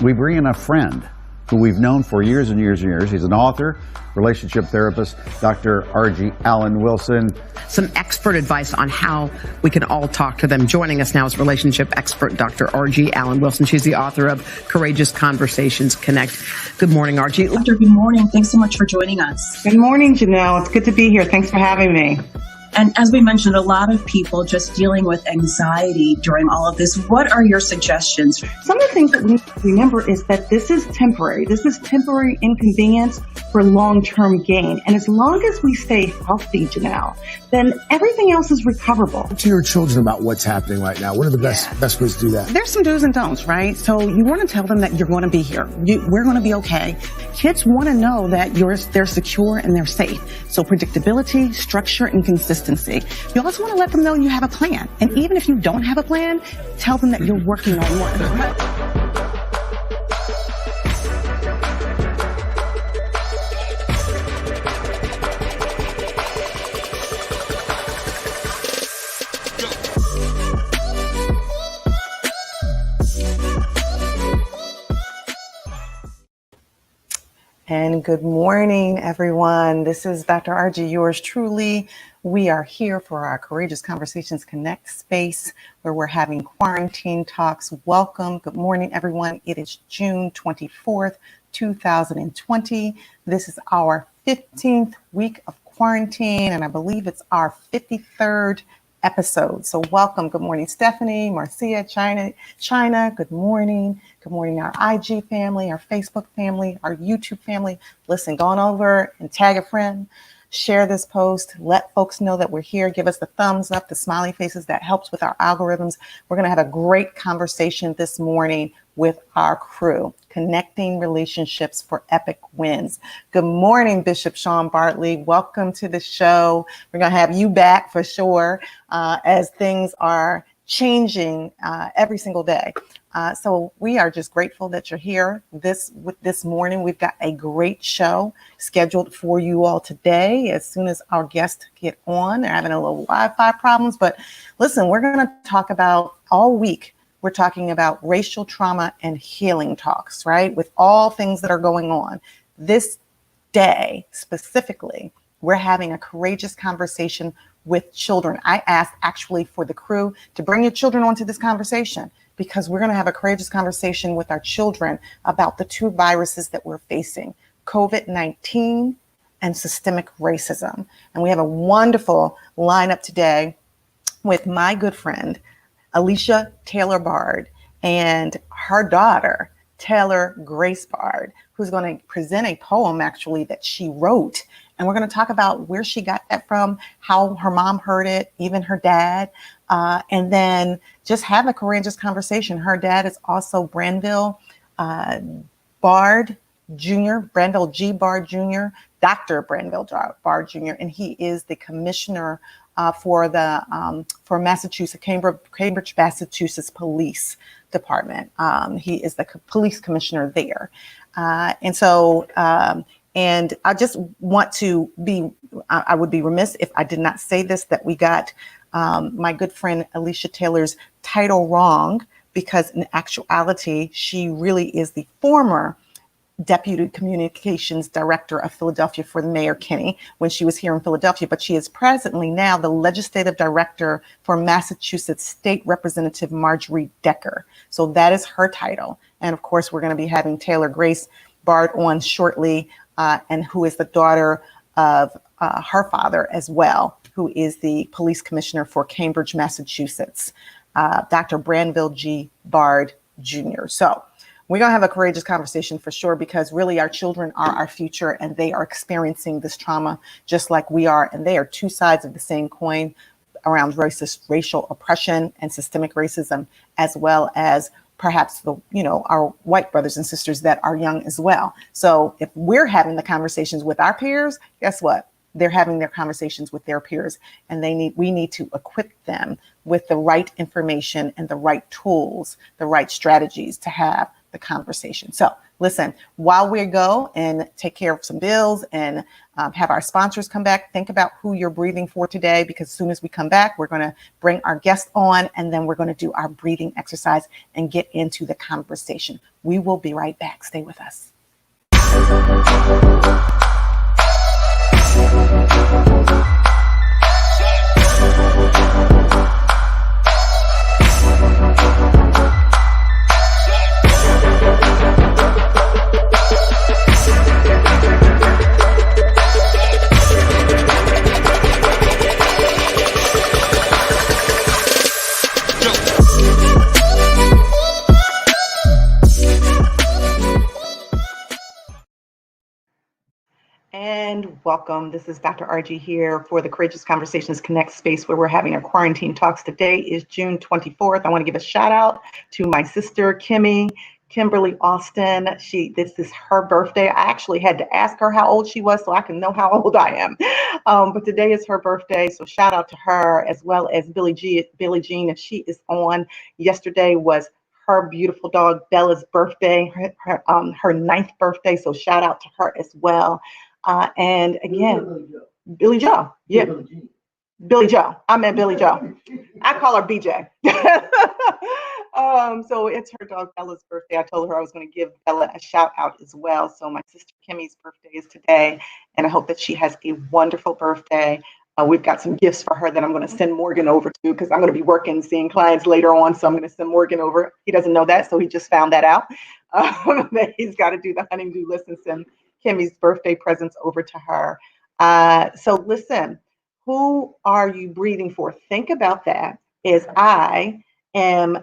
We bring in a friend who we've known for years and years and years. He's an author, relationship therapist, Dr. R.G. Alan Wilson. Some expert advice on how we can all talk to them. Joining us now is relationship expert Dr. R.G. Alan Wilson. She's the author of Courageous Conversations Connect. Good morning, R.G. Doctor, good morning. Thanks so much for joining us. Good morning, Janelle. It's good to be here. Thanks for having me. And as we mentioned, a lot of people just dealing with anxiety during all of this. What are your suggestions? Some of the things that we need to remember is that this is temporary. This is temporary inconvenience for long-term gain. And as long as we stay healthy, Janelle, then everything else is recoverable. Talk to your children about what's happening right now. What are the best ways to do that? There's some do's and don'ts, right? So you want to tell them that you're going to be here. We're going to be okay. Kids want to know that they're secure and they're safe. So predictability, structure, and consistency. You also want to let them know you have a plan. And even if you don't have a plan, tell them that you're working on one. And good morning, everyone. This is Dr. RG, yours truly. We are here for our Courageous Conversations Connect space where we're having quarantine talks. Welcome. Good morning, everyone. It is June 24th, 2020. This is our 15th week of quarantine, and I believe it's our 53rd episode. So welcome. Good morning, Stephanie, Marcia, China. Good morning. Good morning, our IG family, our Facebook family, our YouTube family. Listen, go on over and tag a friend, share this post, let folks know that we're here. Give us the thumbs up, the smiley faces. That helps with our algorithms. We're going to have a great conversation this morning with our crew, connecting relationships for epic wins. Good morning, Bishop Sean Bartley. Welcome to the show. We're going to have you back for sure as things are changing every single day. So we are just grateful that you're here this morning. We've got a great show scheduled for you all today. As soon as our guests get on, they're having a little Wi-Fi problems, but listen, we're going to talk about all week. We're talking about racial trauma and healing talks, right? With all things that are going on. This day specifically, we're having a courageous conversation with children. I asked actually for the crew to bring your children onto this conversation because we're going to have a courageous conversation with our children about the two viruses that we're facing, COVID-19 and systemic racism. And we have a wonderful lineup today with my good friend, Alicia Taylor Bard, and her daughter, Taylor Grace Bard, who's going to present a poem actually that she wrote. And we're going to talk about where she got that from, how her mom heard it, even her dad, and then just have a courageous conversation. Her dad is also Branville Bard Jr., Branville G. Bard Jr., Dr. Branville Bard Jr., and he is the commissioner for Massachusetts, Cambridge, Massachusetts Police Department. He is the police commissioner there. And I just want to I would be remiss if I did not say this, that we got my good friend Alicia Taylor's title wrong, because in actuality, she really is the former Deputy Communications Director of Philadelphia for Mayor Kenney when she was here in Philadelphia, but she is presently now the Legislative Director for Massachusetts State Representative Marjorie Decker. So that is her title. And of course, we're going to be having Taylor Grace Bard on shortly, and who is the daughter of her father as well, who is the police commissioner for Cambridge, Massachusetts, Dr. Branville G. Bard Jr. So we're going to have a courageous conversation for sure, because really our children are our future and they are experiencing this trauma just like we are. And they are two sides of the same coin. around racist, racial oppression and systemic racism, as well as perhaps our white brothers and sisters that are young as well. So if we're having the conversations with our peers, guess what? They're having their conversations with their peers, and we need to equip them with the right information and the right tools, the right strategies to have the conversation. So listen, while we go and take care of some bills and have our sponsors come back, think about who you're breathing for today, because as soon as we come back, we're going to bring our guest on, and then we're going to do our breathing exercise and get into the conversation. We will be right back. Stay with us. And welcome. This is Dr. RG here for the Courageous Conversations Connect space, where we're having our quarantine talks. Today is June 24th. I want to give a shout out to my sister, Kimberly Austin. This is her birthday. I actually had to ask her how old she was so I can know how old I am. But today is her birthday, so shout out to her, as well as Billie Jean, if she is on. Yesterday was her beautiful dog Bella's birthday, her 9th birthday, so shout out to her as well. And again, Billy Joe. Yeah, Billy Joe. I meant Billy Joe. I call her BJ. So it's her dog Bella's birthday. I told her I was going to give Bella a shout out as well. So my sister Kimmy's birthday is today, and I hope that she has a wonderful birthday. We've got some gifts for her that I'm going to send Morgan over to, because I'm going to be working, seeing clients later on. So I'm going to send Morgan over. He doesn't know that, so he just found that out. That he's got to do the honey-do list and send Kimmy's birthday presents over to her. So listen, who are you breathing for? Think about that. I am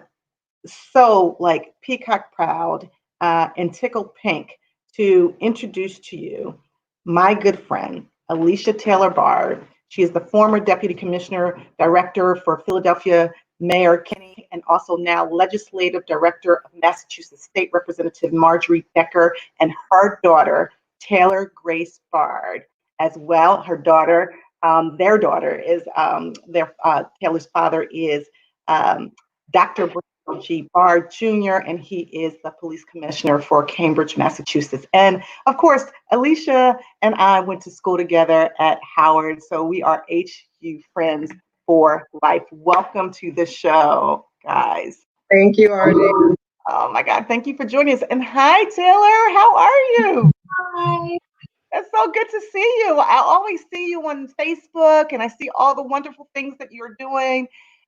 so peacock proud and tickled pink to introduce to you my good friend, Alicia Taylor Bard. She is the former Deputy Commissioner Director for Philadelphia Mayor Kenny, and also now Legislative Director of Massachusetts State Representative Marjorie Becker, and her daughter, Taylor Grace Bard, as well. Her daughter, their daughter is, Taylor's father is Dr. Brandon G. Bard Jr., and he is the police commissioner for Cambridge, Massachusetts. And of course, Alicia and I went to school together at Howard, so we are HU friends for life. Welcome to the show, guys. Thank you, RJ. Oh my God, thank you for joining us. And hi, Taylor, how are you? Hi. It's so good to see you. I always see you on Facebook, and I see all the wonderful things that you're doing.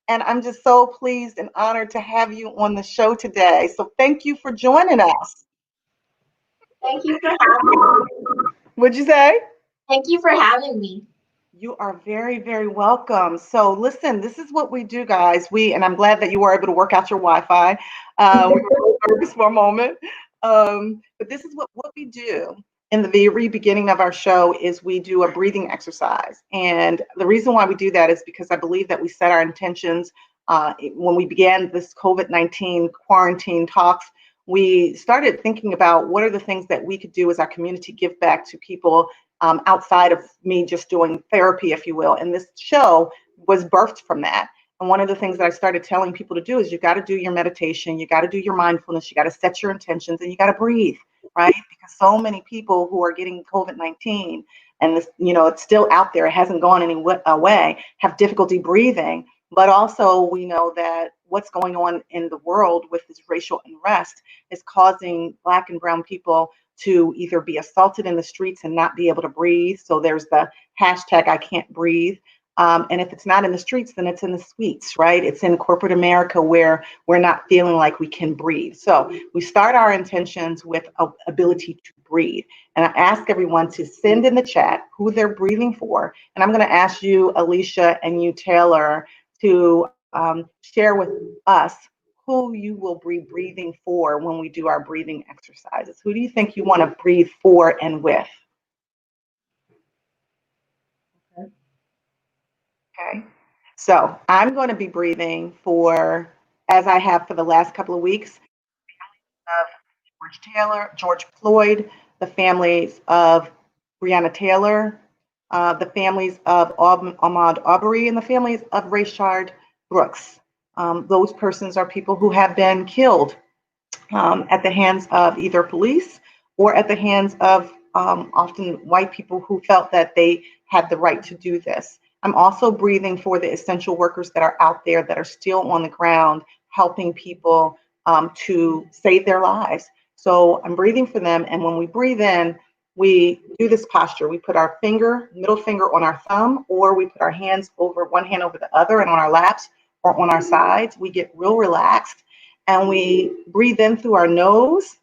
And I'm just so pleased and honored to have you on the show today. So thank you for joining us. Thank you for having me. What'd you say? Thank you for having me. You are very, very welcome. So listen, this is what we do, guys. And I'm glad that you were able to work out your Wi-Fi. We were nervous for a moment. But this is what we do. In the very beginning of our show is we do a breathing exercise. And the reason why we do that is because I believe that we set our intentions when we began this COVID-19 quarantine talks. We started thinking about what are the things that we could do as our community, give back to people outside of me just doing therapy, if you will. And this show was birthed from that. And one of the things that I started telling people to do is you got to do your meditation, you got to do your mindfulness, you got to set your intentions, and you got to breathe, right? Because so many people who are getting COVID-19, and this, it's still out there, it hasn't gone any way, have difficulty breathing. But also we know that what's going on in the world with this racial unrest is causing Black and brown people to either be assaulted in the streets and not be able to breathe. So there's the hashtag I can't breathe. And if it's not in the streets, then it's in the suites, right? It's in corporate America where we're not feeling like we can breathe. So we start our intentions with ability to breathe. And I ask everyone to send in the chat who they're breathing for. And I'm going to ask you, Alicia, and you, Taylor, to share with us who you will be breathing for when we do our breathing exercises. Who do you think you want to breathe for and with? Okay. So I'm going to be breathing for, as I have for the last couple of weeks, of George Taylor, George Floyd, the families of Breonna Taylor, the families of Ahmaud Arbery, and the families of Rayshard Brooks. Those persons are people who have been killed at the hands of either police or at the hands of often white people who felt that they had the right to do this. I'm also breathing for the essential workers that are out there that are still on the ground helping people to save their lives. So I'm breathing for them. And when we breathe in, we do this posture. We put our middle finger on our thumb, or we put our hands over one hand over the other and on our laps or on our sides. We get real relaxed and we breathe in through our nose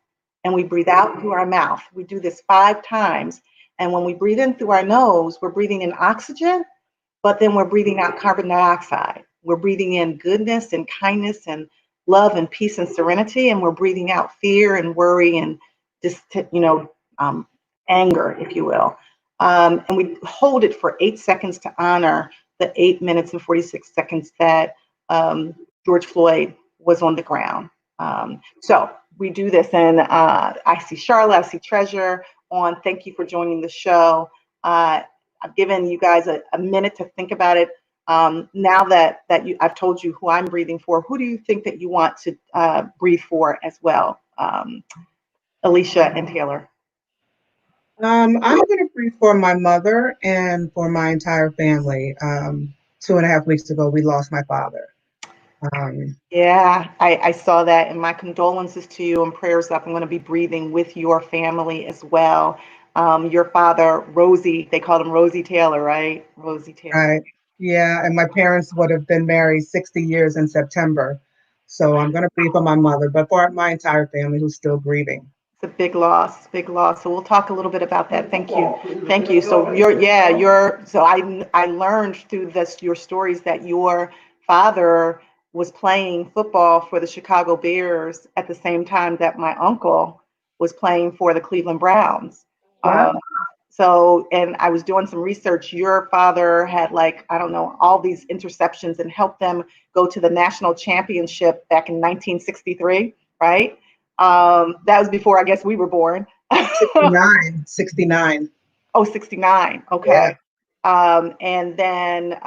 and we breathe out through our mouth. We do this 5 times. And when we breathe in through our nose, we're breathing in oxygen, but then we're breathing out carbon dioxide. We're breathing in goodness and kindness and love and peace and serenity. And we're breathing out fear and worry and just, anger, if you will. And we hold it for 8 seconds to honor the 8 minutes and 46 seconds that George Floyd was on the ground. So we do this, and I see Charlotte, I see Treasure on. Thank you for joining the show. I've given you guys a minute to think about it. Now that I've told you who I'm breathing for, who do you think that you want to breathe for as well? Alicia and Taylor. I'm going to breathe for my mother and for my entire family. 2.5 weeks ago, we lost my father. Yeah, I saw that, and my condolences to you and prayers up. I'm going to be breathing with your family as well. Your father, Rosie, they called him Rosie Taylor, right? Rosie Taylor. Right. Yeah, and my parents would have been married 60 years in September. So I'm going to breathe for my mother, but for my entire family who's still grieving. It's a big loss, big loss. So we'll talk a little bit about that. Thank you. So I learned through your stories that your father was playing football for the Chicago Bears at the same time that my uncle was playing for the Cleveland Browns. Wow. And I was doing some research. Your father had all these interceptions and helped them go to the national championship back in 1963, right? That was before, I guess, we were born. 69. Oh, 69. Okay. Yeah. And then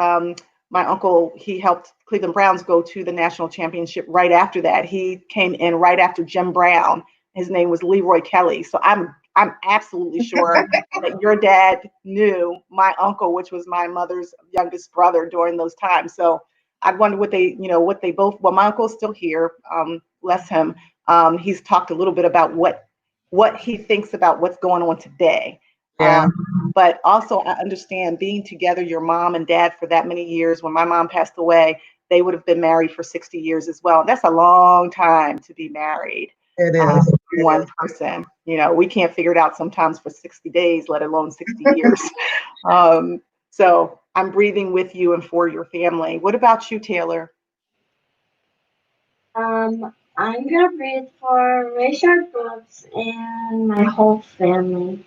my uncle, he helped Cleveland Browns go to the national championship right after that. He came in right after Jim Brown. His name was Leroy Kelly. So I'm absolutely sure that your dad knew my uncle, which was my mother's youngest brother during those times. So I wonder well, my uncle's still here, bless him. He's talked a little bit about what he thinks about what's going on today. Yeah. But also I understand being together, your mom and dad, for that many years. When my mom passed away, they would have been married for 60 years as well. That's a long time to be married. It is. One person. We can't figure it out sometimes for 60 days, let alone 60 years. So I'm breathing with you and for your family. What about you, Taylor? I'm gonna breathe for Rayshard Brooks and my whole family.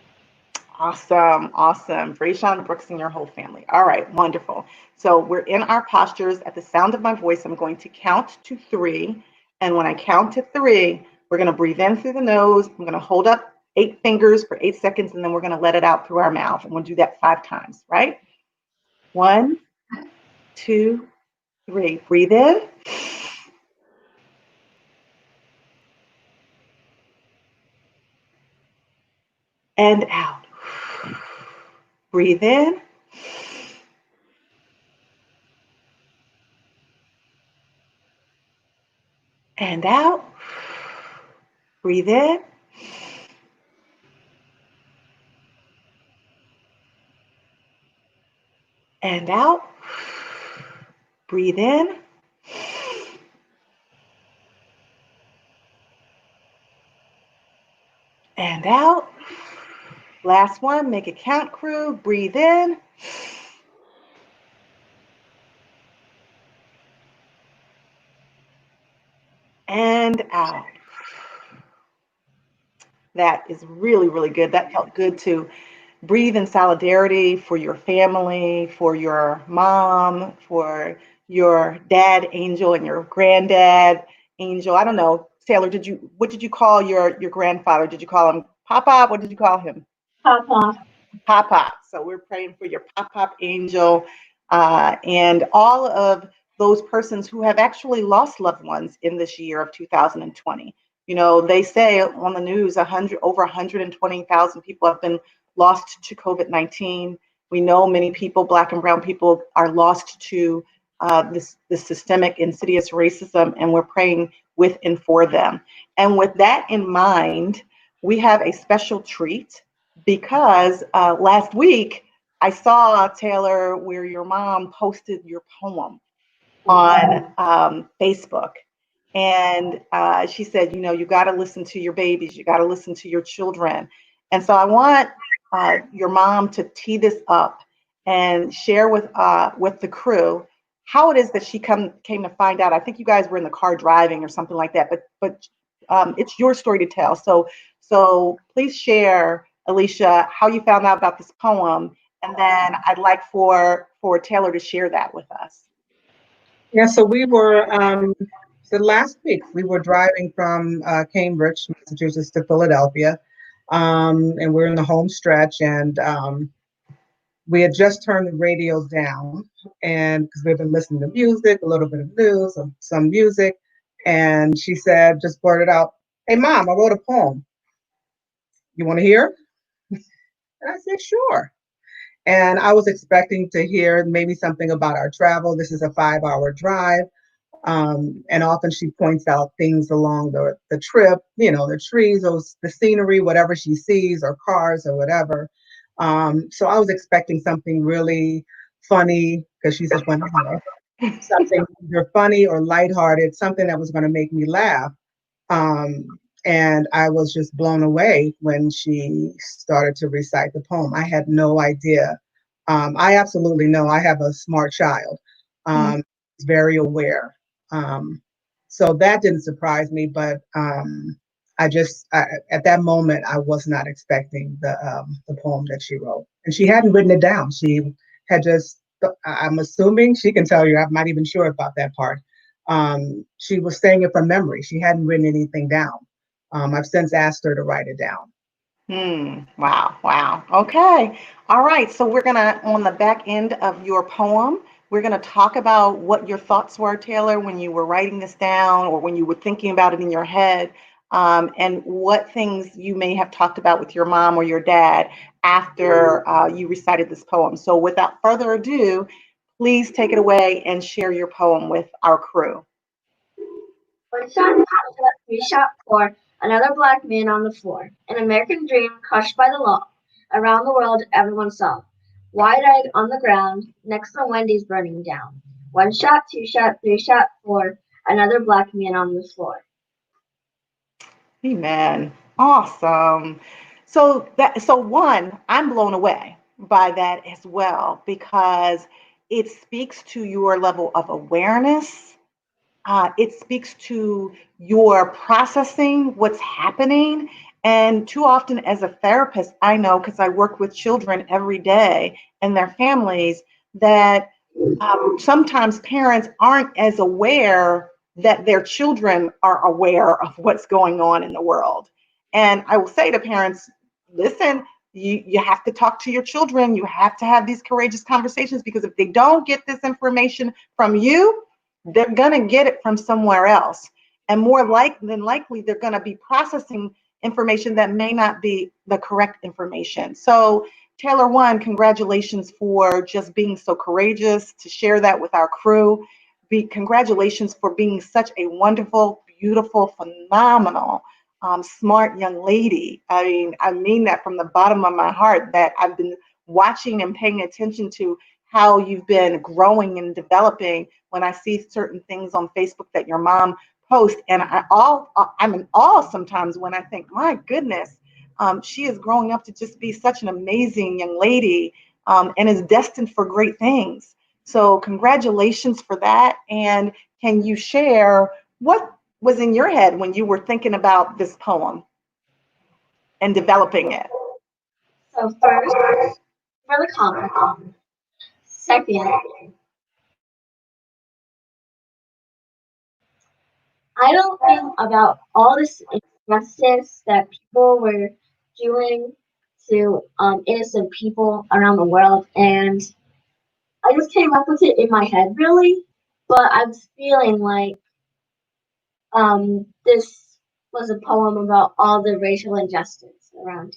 Awesome. Rayshard Brooks and your whole family. All right, wonderful. So we're in our postures. At the sound of my voice, I'm going to count to 3. And when I count to 3, we're going to breathe in through the nose. I'm going to hold up 8 fingers for 8 seconds, and then we're going to let it out through our mouth. And we'll do that 5 times, right? 1, 2, 3. Breathe in. And out. Breathe in. And out. Breathe in. And out. Breathe in. And out. Last one, make it count, crew. Breathe in. And out. That is really, really good. That felt good to breathe in solidarity for your family, for your mom, for your dad, Angel, and your granddad, Angel. I don't know, Taylor. What did you call your grandfather? Did you call him Papa? What did you call him? Papa. Pop. So we're praying for your Pop Angel, and all of those persons who have actually lost loved ones in this year of 2020. You know, they say on the news, over 120,000 people have been lost to COVID-19. We know many people, Black and brown people, are lost to this systemic, insidious racism, and we're praying with and for them. And with that in mind, we have a special treat because last week I saw, Taylor, where your mom posted your poem on Facebook. And she said, you know, you got to listen to your babies, you got to listen to your children. And so I want your mom to tee this up and share with the crew how it is that she came to find out. I think you guys were in the car driving or something like that, but it's your story to tell. So please share, Alicia, how you found out about this poem, and then I'd like for Taylor to share that with us. Yeah, so we were, so last week we were driving from Cambridge, Massachusetts to Philadelphia, and we're in the home stretch, and we had just turned the radio down, and because we've been listening to music, a little bit of news, some music, and she said, just blurted out, "Hey, Mom, I wrote a poem. You want to hear?" And I said, "Sure." And I was expecting to hear maybe something about our travel. This is a 5-hour drive. And often she points out things along the trip, you know, the trees, the scenery, whatever she sees, or cars or whatever. So I was expecting something really funny, because she's a funny girl, something either funny or lighthearted, something that was going to make me laugh. And I was just blown away when she started to recite the poem. I had no idea. I absolutely know I have a smart child, very aware. So that didn't surprise me, but at that moment, I was not expecting the poem that she wrote. And she hadn't written it down. She had just, I'm assuming, she can tell you, I'm not even sure about that part. She was saying it from memory. She hadn't written anything down. I've since asked her to write it down. Wow. Okay. All right. So we're going to, on the back end of your poem, we're going to talk about what your thoughts were, Taylor, when you were writing this down or when you were thinking about it in your head, and what things you may have talked about with your mom or your dad after you recited this poem. So without further ado, please take it away and share your poem with our crew. One shot, two shot, three shot, four. Another black man on the floor. An American dream crushed by the law. Around the world, everyone saw. Wide-eyed on the ground, next to Wendy's burning down. One shot, two shot, three shot, four. Another black man on the floor. Amen. Awesome. So one, I'm blown away by that as well, because it speaks to your level of awareness. It speaks to your processing what's happening. And too often as a therapist, I know, because I work with children every day and their families, that sometimes parents aren't as aware that their children are aware of what's going on in the world. And I will say to parents, listen, you have to talk to your children. You have to have these courageous conversations, because if they don't get this information from you, they're going to get it from somewhere else. And more than likely, they're going to be processing information that may not be the correct information. So Taylor, one, congratulations for just being so courageous to share that with our crew. Congratulations for being such a wonderful, beautiful, phenomenal, smart young lady. I mean that from the bottom of my heart, that I've been watching and paying attention to how you've been growing and developing when I see certain things on Facebook that your mom posts. And I'm in awe sometimes when I think, my goodness, she is growing up to just be such an amazing young lady, and is destined for great things. So congratulations for that. And can you share what was in your head when you were thinking about this poem and developing it? So first, for the comment. Second, I don't think about all this injustice that people were doing to innocent people around the world, and I just came up with it in my head, really. But I was feeling like this was a poem about all the racial injustice around.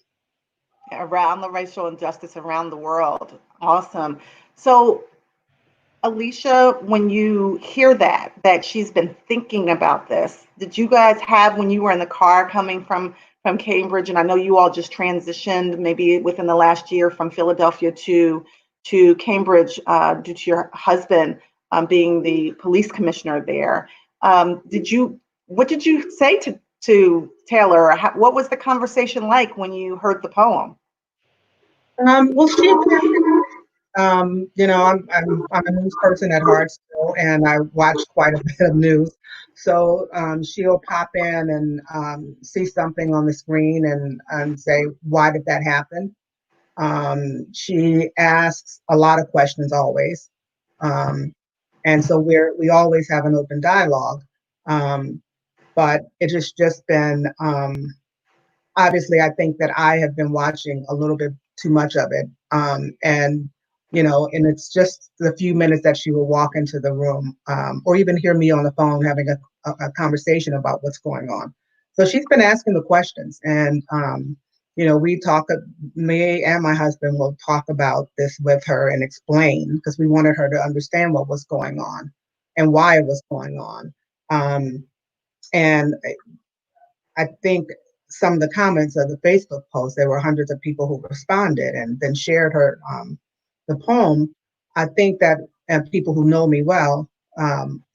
Around the racial injustice around the world. Awesome. So, Alicia, when you hear that she's been thinking about this, did you guys have, when you were in the car coming from Cambridge, and I know you all just transitioned maybe within the last year from Philadelphia to Cambridge due to your husband being the police commissioner there. What did you say to Taylor? What was the conversation like when you heard the poem? Well, you know, I'm a news person at heart still, and I watch quite a bit of news. So she'll pop in and see something on the screen and say, "Why did that happen?" She asks a lot of questions always, and so we always have an open dialogue. But it has just been obviously, I think that I have been watching a little bit too much of it, and you know, and it's just the few minutes that she will walk into the room, or even hear me on the phone having a conversation about what's going on. So she's been asking the questions, and you know, me and my husband will talk about this with her and explain, because we wanted her to understand what was going on and why it was going on. And I think some of the comments of the Facebook post, there were hundreds of people who responded and then shared her the poem. I think that, and people who know me well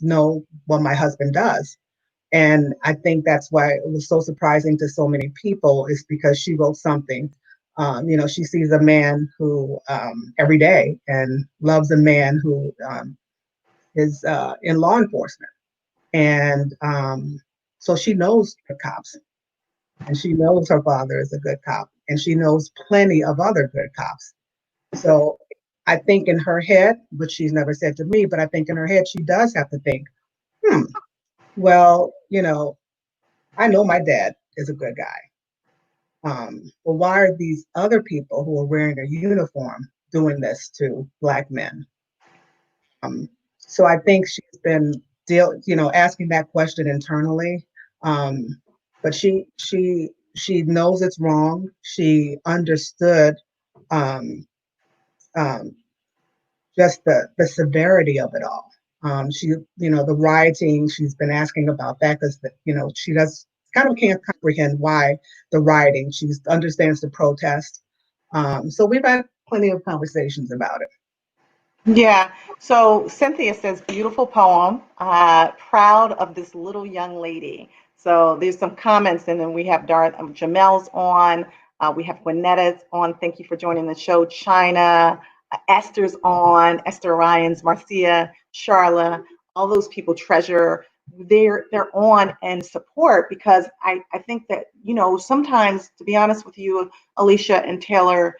know what my husband does. And I think that's why it was so surprising to so many people, is because she wrote something. You know, she sees a man who every day, and loves a man who is in law enforcement. And so she knows the cops, and she knows her father is a good cop, and she knows plenty of other good cops. So I think in her head, which she's never said to me, but I think in her head, she does have to think, well, you know, I know my dad is a good guy. Well, why are these other people who are wearing a uniform doing this to Black men? So I think she's been asking that question internally. But she knows it's wrong. She understood just the severity of it all. The rioting, she's been asking about that, because she can't comprehend why the rioting. She understands the protest. So we've had plenty of conversations about it. Yeah. So Cynthia says, beautiful poem. Proud of this little young lady. So there's some comments, and then we have Jamel's on. We have Gwinetta's on. Thank you for joining the show. China, Esther's on. Esther Ryans, Marcia, Charla, all those people. Treasure. They're on and support, because I think that, sometimes, to be honest with you, Alicia and Taylor,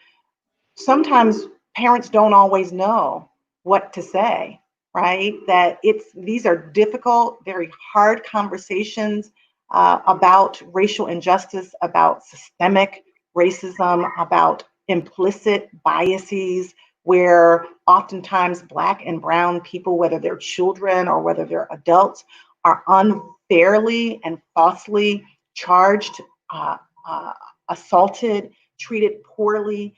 sometimes parents don't always know what to say, right? That these are difficult, very hard conversations about racial injustice, about systemic racism, about implicit biases, where oftentimes Black and brown people, whether they're children or whether they're adults, are unfairly and falsely charged, assaulted, treated poorly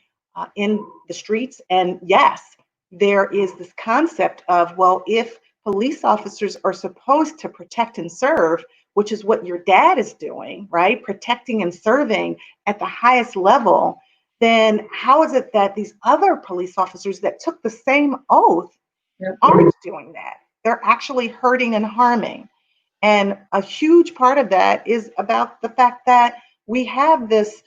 in the streets. And yes, there is this concept of, well, if police officers are supposed to protect and serve, which is what your dad is doing, right? Protecting and serving at the highest level, then how is it that these other police officers that took the same oath aren't doing that? They're actually hurting and harming. And a huge part of that is about the fact that we have this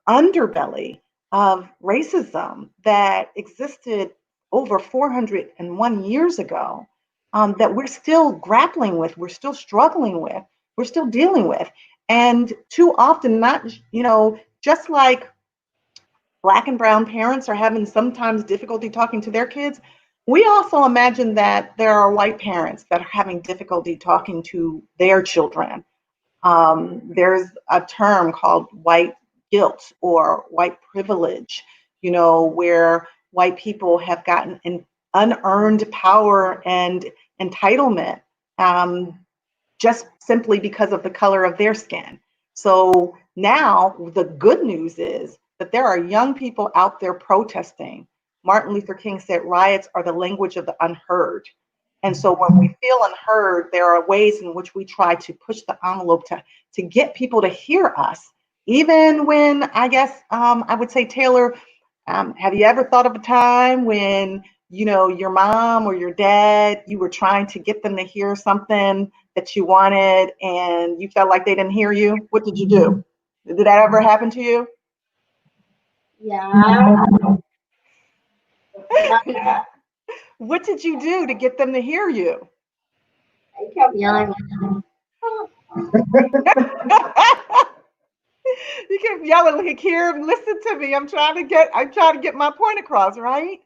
underbelly of racism that existed over 401 years ago, that we're still grappling with, we're still struggling with, we're still dealing with. And too often, not, just like Black and brown parents are having sometimes difficulty talking to their kids, we also imagine that there are white parents that are having difficulty talking to their children. There's a term called white guilt or white privilege, where white people have gotten an unearned power and entitlement, just simply because of the color of their skin. So now the good news is that there are young people out there protesting. Martin Luther King said riots are the language of the unheard. And so when we feel unheard, there are ways in which we try to push the envelope to get people to hear us. Even when, I guess, I would say, Taylor, have you ever thought of a time when, your mom or your dad, you were trying to get them to hear something that you wanted and you felt like they didn't hear you? What did you do? Did that ever happen to you? Yeah. Yeah. What did you do to get them to hear you? I kept yelling. You kept yelling like, here, listen to me. I'm trying to get my point across, right?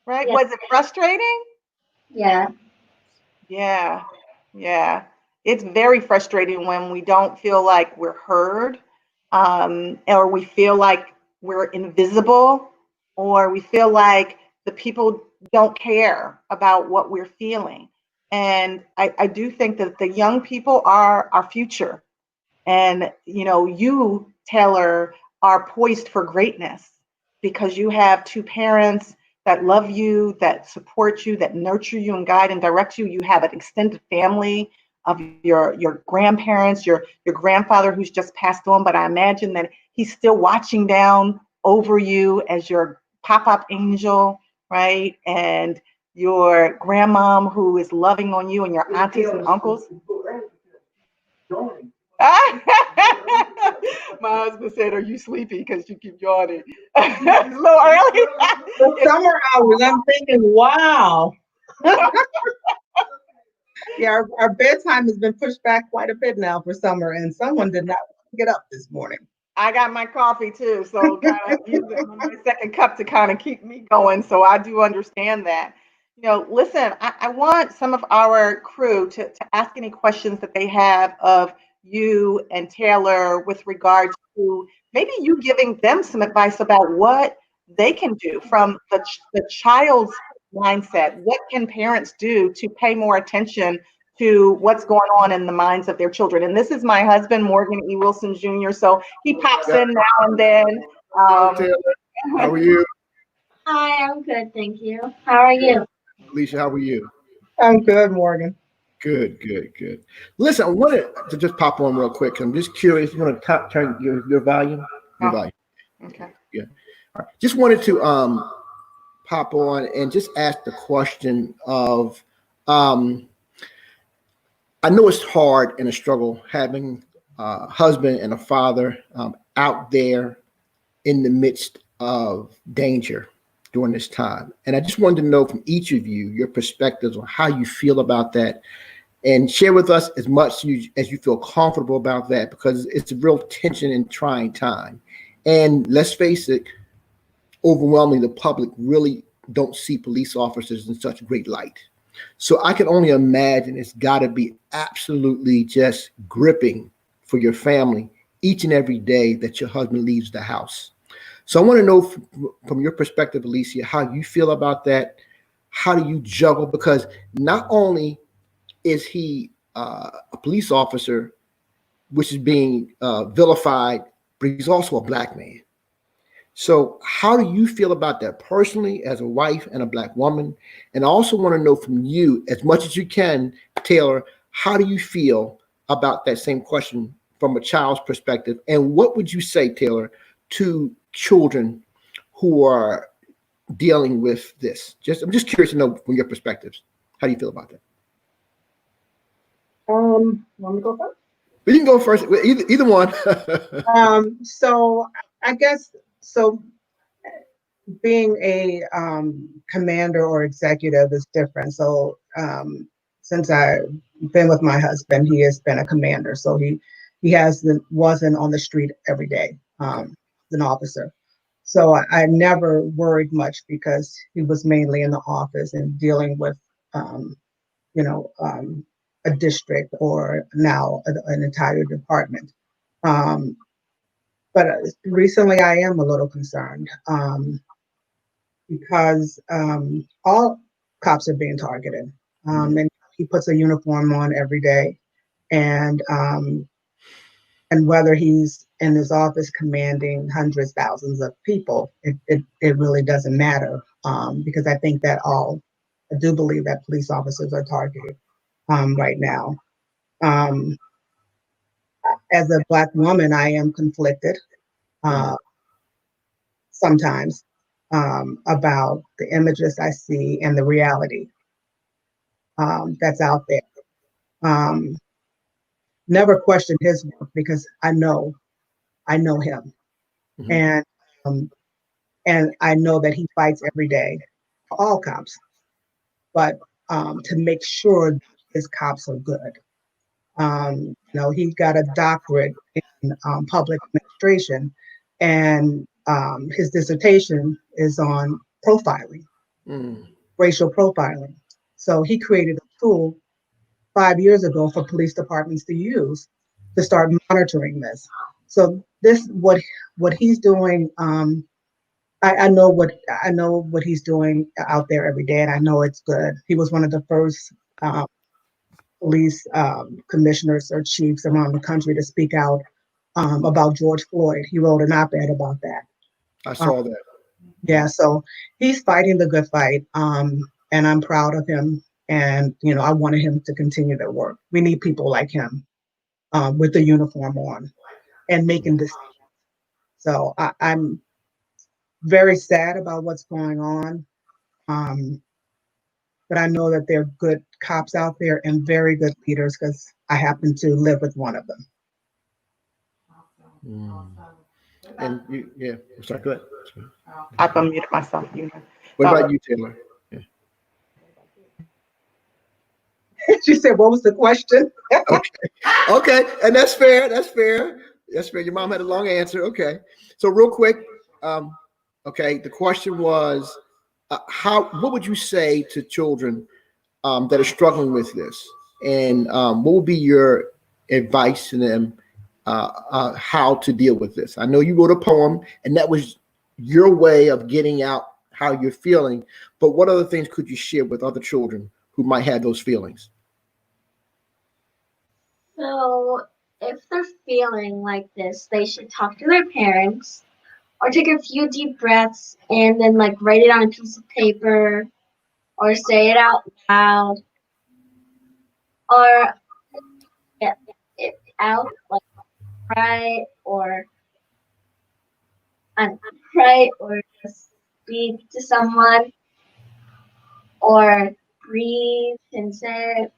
Right? Yeah. Was it frustrating? Yeah. Yeah. Yeah. It's very frustrating when we don't feel like we're heard, or we feel like we're invisible, or we feel like the people don't care about what we're feeling. And I do think that the young people are our future. And, you, Taylor, are poised for greatness because you have two parents that love you, that support you, that nurture you and guide and direct you. You have an extended family of your grandparents, your grandfather who's just passed on, but I imagine that he's still watching down over you as your pop-up angel, right? And your grandmom who is loving on you, and your aunties and uncles. My husband said, "Are you sleepy? Because you keep yawning." It's a little early. The summer hours, I'm thinking, wow. Yeah, our bedtime has been pushed back quite a bit now for summer, and someone did not get up this morning. I got my coffee too, so kind of using my second cup to kind of keep me going. So I do understand that. Listen, I want some of our crew to ask any questions that they have of you and Taylor with regard to maybe you giving them some advice about what they can do from the child's mindset. What can parents do to pay more attention to what's going on in the minds of their children? And this is my husband, Morgan E. Wilson Jr., so he pops in now and then. Taylor, how are you? Hi, I'm good, thank you. How are you? Alicia, how are you? I'm good, Morgan. Good. Listen, I wanted to just pop on real quick. I'm just curious. You want to turn your volume? Your volume. Okay. Yeah. All right. Just wanted to pop on and just ask the question of, I know it's hard and a struggle having a husband and a father out there in the midst of danger during this time. And I just wanted to know from each of you, your perspectives on how you feel about that, and share with us as much as you feel comfortable about that, because it's a real tension and trying time. And let's face it, overwhelmingly, the public really don't see police officers in such great light. So I can only imagine it's got to be absolutely just gripping for your family each and every day that your husband leaves the house. So I want to know from your perspective, Alicia, how you feel about that. How do you juggle? Because not only is he a police officer, which is being vilified, but he's also a Black man. So how do you feel about that personally as a wife and a Black woman? And I also want to know from you, as much as you can, Taylor, how do you feel about that same question from a child's perspective? And what would you say, Taylor, to children who are dealing with this? I'm just curious to know from your perspectives. How do you feel about that? Want me to go first? You can go first. Either one. So I guess being a commander or executive is different. So since I've been with my husband, he has been a commander. So he wasn't on the street every day as an officer. So I never worried much because he was mainly in the office and dealing with, you know, a district or now an entire department. But recently I am a little concerned because all cops are being targeted. And he puts a uniform on every day. And whether he's in his office commanding hundreds, thousands of people, it really doesn't matter because I think that I do believe that police officers are targeted right now. As a Black woman, I am conflicted sometimes about the images I see and the reality that's out there. Never question his work because I know him, and I know that he fights every day for all cops, but to make sure his cops are good. You know, he got a doctorate in public administration, and his dissertation is on profiling, racial profiling. So he created a tool 5 years ago for police departments to use to start monitoring this. So this what he's doing. I know what he's doing out there every day, and I know it's good. He was one of the first police commissioners or chiefs around the country to speak out about George Floyd. He wrote an op-ed about that. I saw that. Yeah, so he's fighting the good fight, and I'm proud of him. And you know, I wanted him to continue that work. We need people like him with the uniform on and making decisions. So I'm very sad about what's going on. But I know that there are good cops out there and very good leaders because I happen to live with one of them. And yeah, sorry, go ahead. I've unmuted myself. What about you, Taylor? Yeah. She said, "What was the question?" Okay, and that's fair. That's fair. That's fair. Your mom had a long answer. Okay, so real quick, okay, the question was, what would you say to children that are struggling with this, and what would be your advice to them how to deal with this? I know you wrote a poem, and that was your way of getting out how you're feeling. But what other things could you share with other children who might have those feelings? So if they're feeling like this, they should talk to their parents or take a few deep breaths and then like write it on a piece of paper or say it out loud or get it out, like cry or just speak to someone or breathe and say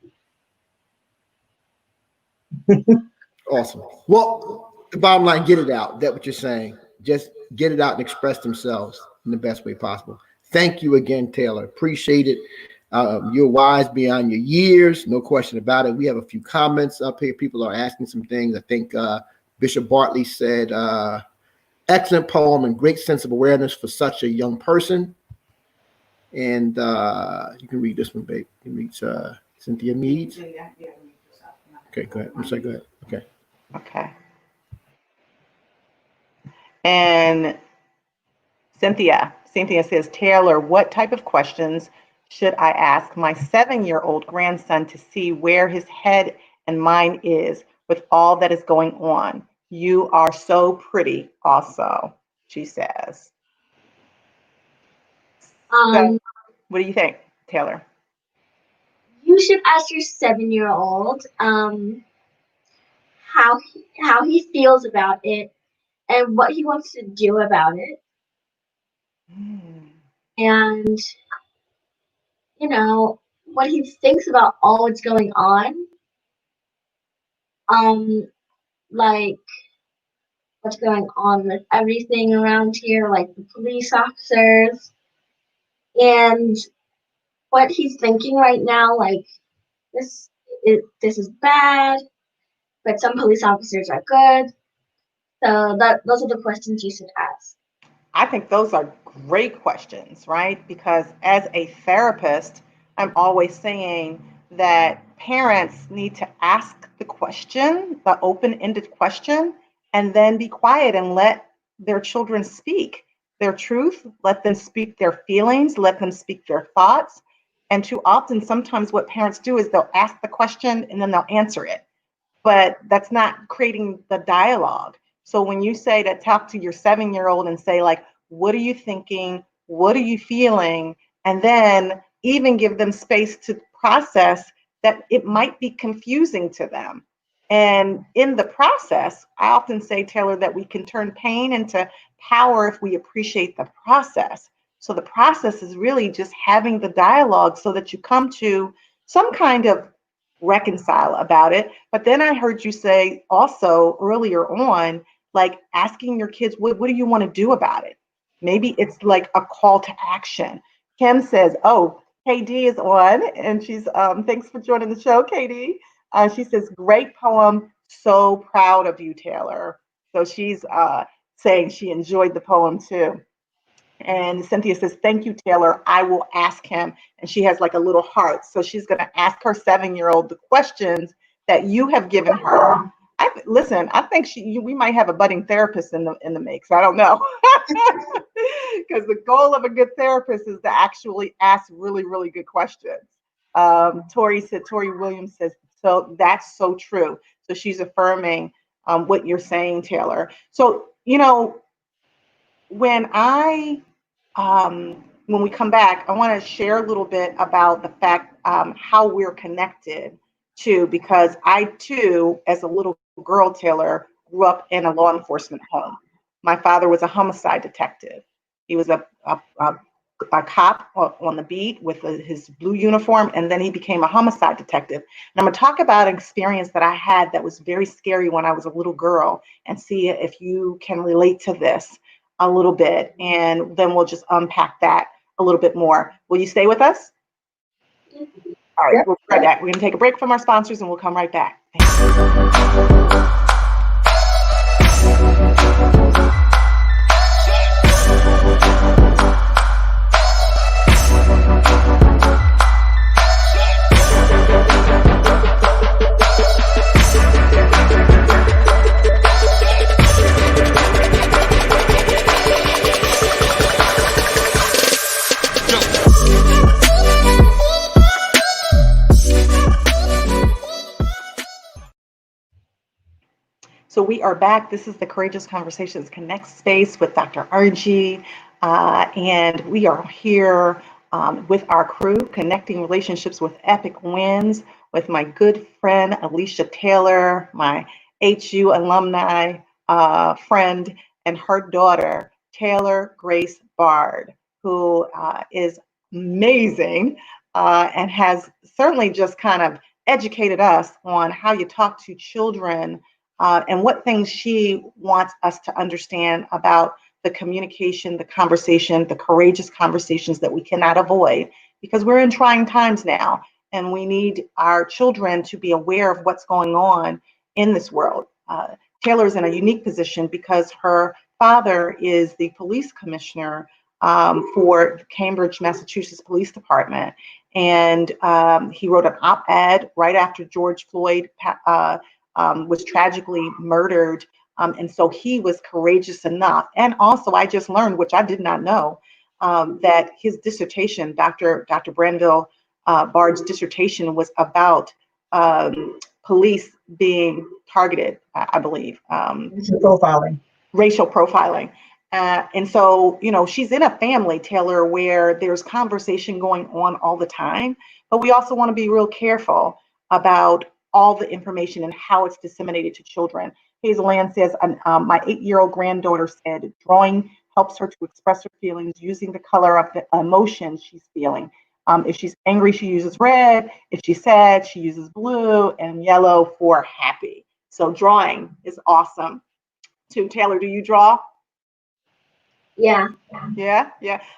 Awesome. Well, the bottom line, get it out. That's what you're saying. Just get it out and express themselves in the best way possible. Thank you again, Taylor. Appreciate it. You're wise beyond your years, no question about it. We have a few comments up here. People are asking some things. I think Bishop Bartley said, excellent poem and great sense of awareness for such a young person. And you can read this one, babe. You can read Cynthia Meads. Okay, go ahead. I'm sorry, go ahead. Okay. Okay. And Cynthia says, Taylor, what type of questions should I ask my 7-year-old grandson to see where his head and mind is with all that is going on? You are so pretty also, she says. So, what do you think, Taylor? You should ask your 7-year-old how he feels about it and what he wants to do about it. And you know what he thinks about all that's going on. Like what's going on with everything around here, like the police officers, and what he's thinking right now, like this is bad, but some police officers are good. So those are the questions you should ask. I think those are great questions, right? Because as a therapist, I'm always saying that parents need to ask the question, the open-ended question, and then be quiet and let their children speak their truth, let them speak their feelings, let them speak their thoughts. And too often, sometimes what parents do is they'll ask the question and then they'll answer it, but that's not creating the dialogue. So when you say to talk to your 7-year-old and say, like, what are you thinking? What are you feeling? And then even give them space to process that it might be confusing to them. And in the process, I often say, Taylor, that we can turn pain into power if we appreciate the process. So the process is really just having the dialogue so that you come to some kind of reconcile about it. But then I heard you say also earlier on, like asking your kids, what do you want to do about it? Maybe it's like a call to action. Kim says, oh, KD is on, and she's, thanks for joining the show, KD. She says, great poem, so proud of you, Taylor. So she's saying she enjoyed the poem too. And Cynthia says, thank you, Taylor. I will ask him. And she has like a little heart. So she's going to ask her 7-year-old the questions that you have given her. Listen, I think we might have a budding therapist in the mix. I don't know. Because the goal of a good therapist is to actually ask really, really good questions. Tori Williams says, so that's so true. So she's affirming what you're saying, Taylor. So, when we come back, I want to share a little bit about the fact how we're connected too, because I too, as a little girl, Taylor, grew up in a law enforcement home. My father was a homicide detective. He was a cop on the beat with his blue uniform, and then he became a homicide detective. And I'm going to talk about an experience that I had that was very scary when I was a little girl, and see if you can relate to this a little bit, and then we'll just unpack that a little bit more. Will you stay with us? All right, yep. We'll be right back. We're going to take a break from our sponsors, and we'll come right back. So we are back. This is the Courageous Conversations Connect space with Dr. RG, and we are here with our crew, connecting relationships with epic wins, with my good friend Alicia Taylor, my HU alumni friend, and her daughter, Taylor Grace Bard, who is amazing and has certainly just kind of educated us on how you talk to children and what things she wants us to understand about the communication, the conversation, the courageous conversations that we cannot avoid, because we're in trying times now, and we need our children to be aware of what's going on in this world. Taylor's in a unique position because her father is the police commissioner for Cambridge, Massachusetts Police Department. And he wrote an op-ed right after George Floyd was tragically murdered. And so he was courageous enough. And also, I just learned, which I did not know, that his dissertation, Dr. Branville Bard's dissertation, was about police being targeted, I believe. Racial profiling. And so, she's in a family, Taylor, where there's conversation going on all the time, but we also want to be real careful about all the information and how it's disseminated to children. Hazel Ann says, my 8-year-old granddaughter said, drawing helps her to express her feelings using the color of the emotions she's feeling. If she's angry, she uses red. If she's sad, she uses blue and yellow for happy. So drawing is awesome. Too. Taylor, do you draw? Yeah. Yeah.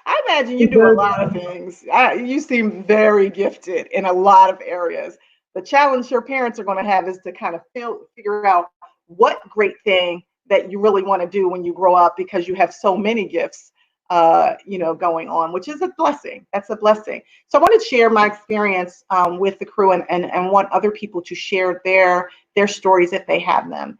I imagine you do a lot of things. You seem very gifted in a lot of areas. The challenge your parents are going to have is to kind of figure out what great thing that you really want to do when you grow up because you have so many gifts, going on, which is a blessing. That's a blessing. So I want to share my experience with the crew and want other people to share their stories if they have them.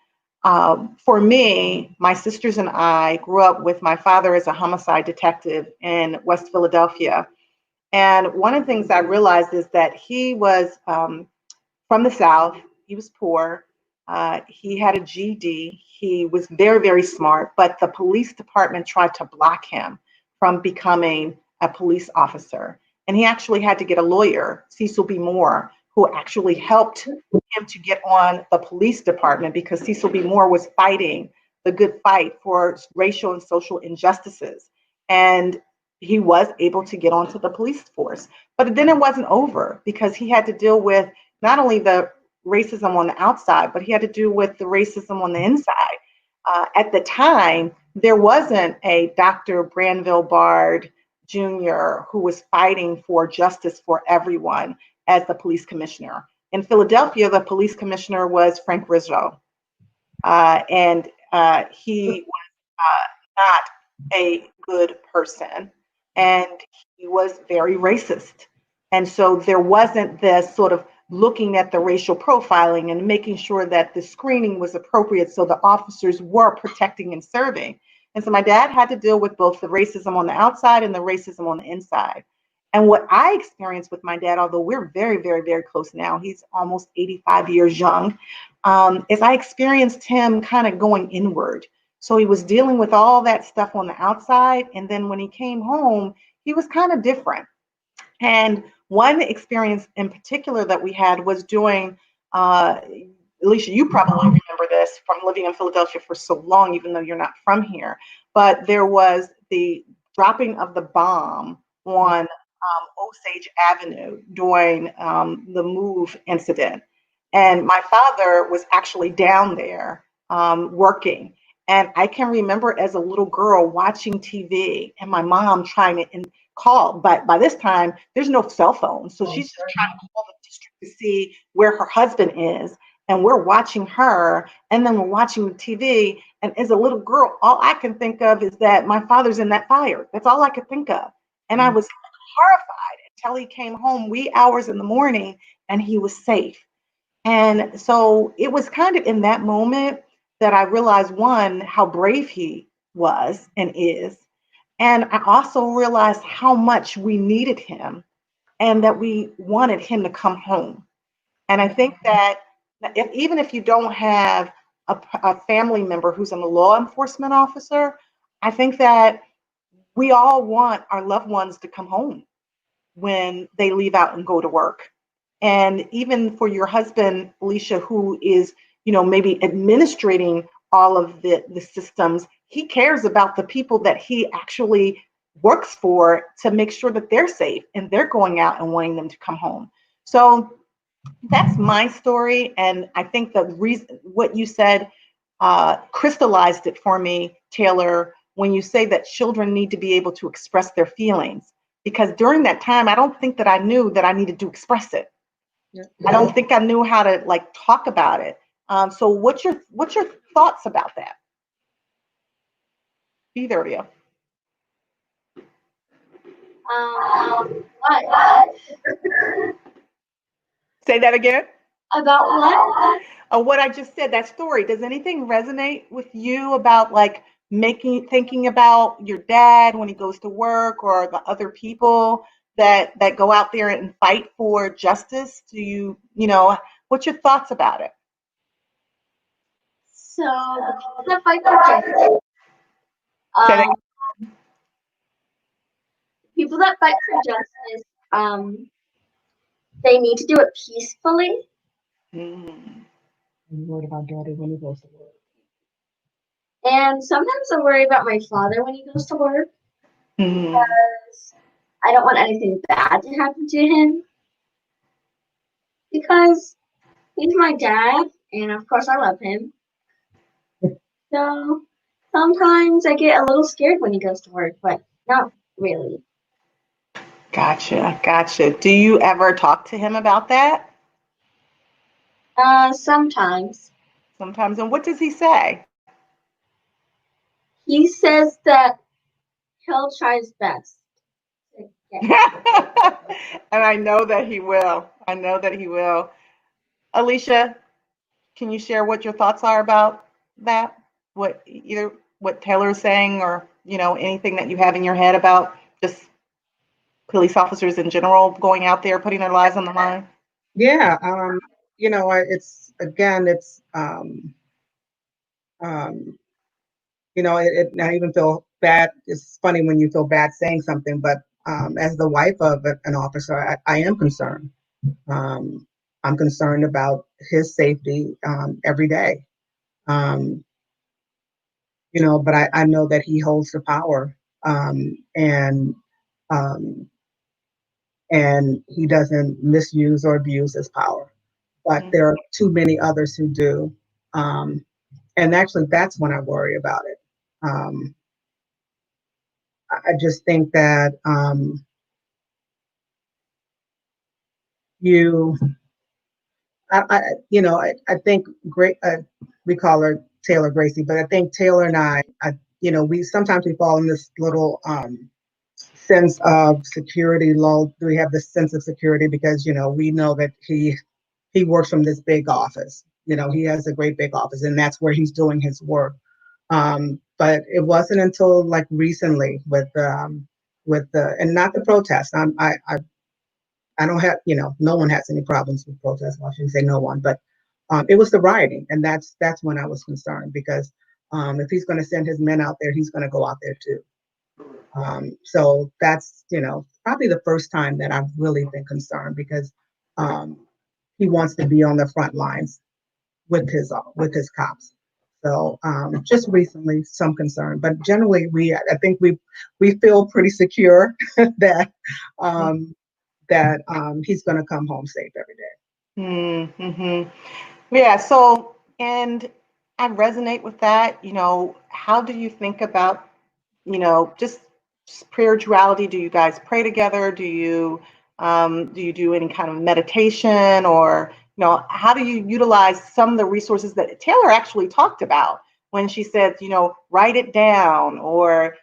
For me, my sisters and I grew up with my father as a homicide detective in West Philadelphia. And one of the things I realized is that he was from the South. He was poor. He had a GED. He was very, very smart, but the police department tried to block him from becoming a police officer. And he actually had to get a lawyer, Cecil B. Moore, who actually helped him to get on the police department because Cecil B. Moore was fighting the good fight for racial and social injustices. And he was able to get onto the police force. But then it wasn't over because he had to deal with not only the racism on the outside, but he had to do with the racism on the inside. At the time, there wasn't a Dr. Granville Bard Jr. who was fighting for justice for everyone as the police commissioner. In Philadelphia, the police commissioner was Frank Rizzo. And he was not a good person. And he was very racist. And so there wasn't this sort of looking at the racial profiling and making sure that the screening was appropriate so the officers were protecting and serving. And so my dad had to deal with both the racism on the outside and the racism on the inside. And what I experienced with my dad, although we're very, very, very close now, he's almost 85 years young, is I experienced him kind of going inward. So he was dealing with all that stuff on the outside. And then when he came home, he was kind of different. And one experience in particular that we had was doing, Alicia, you probably remember this from living in Philadelphia for so long, even though you're not from here, but there was the dropping of the bomb on Osage Avenue during the MOVE incident. And my father was actually down there working. And I can remember as a little girl watching TV and my mom trying to call, but by this time there's no cell phone. So she's just trying to call the district to see where her husband is. And we're watching her, and then we're watching the TV. And as a little girl, all I can think of is that my father's in that fire. That's all I could think of. And I was horrified until he came home wee hours in the morning and he was safe. And so it was kind of in that moment that I realized, one, how brave he was and is. And I also realized how much we needed him and that we wanted him to come home. And I think that even if you don't have a family member who's a law enforcement officer, I think that we all want our loved ones to come home when they leave out and go to work. And even for your husband, Alicia, who is, maybe administrating all of the systems, he cares about the people that he actually works for to make sure that they're safe and they're going out and wanting them to come home. So that's my story. And I think the reason what you said crystallized it for me, Taylor, when you say that children need to be able to express their feelings. Because during that time, I don't think that I knew that I needed to express it. Yeah. I don't think I knew how to talk about it. So what's your thoughts about that? Either of you. What? Say that again. About what? What I just said, that story. Does anything resonate with you about thinking about your dad when he goes to work or the other people that go out there and fight for justice? Do you what's your thoughts about it? So the fight for justice. People that fight for justice, they need to do it peacefully. I'm worried about Daddy when he goes to work. And sometimes I worry about my father when he goes to work Mm-hmm. because I don't want anything bad to happen to him. Because he's my dad, and of course I love him. So sometimes I get a little scared when he goes to work, but not really. Gotcha. Do you ever talk to him about that? Sometimes. Sometimes. And what does he say? He says that he'll try his best. And I know that he will. I know that he will. Alicia, can you share what your thoughts are about that? What either what Taylor is saying, or anything that you have in your head about just police officers in general going out there putting their lives on the line? Yeah, it's again, it's I even feel bad. It's funny when you feel bad saying something, but as the wife of an officer, I am concerned. I'm concerned about his safety every day. But I know that he holds the power, and he doesn't misuse or abuse his power. But there are too many others who do. And actually, that's when I worry about it. I just think that I think we call her Taylor Gracie, but I think Taylor and I we sometimes fall in this little sense of security lull. We have this sense of security because we know that he works from this big office. He has a great big office, and that's where he's doing his work. But it wasn't until like recently with and not the protest. I don't have, no one has any problems with protests. Well, I shouldn't say no one, but it was the rioting, and that's when I was concerned, because if he's going to send his men out there, he's going to go out there too. So that's probably the first time that I've really been concerned, because he wants to be on the front lines with his cops. So just recently, some concern, but generally, I think we feel pretty secure that he's going to come home safe every day. Mm-hmm. Yeah. So, and I resonate with that. How do you think about, just spirituality? Do you guys pray together? Do you do any kind of meditation, or how do you utilize some of the resources that Taylor actually talked about when she said, write it down, or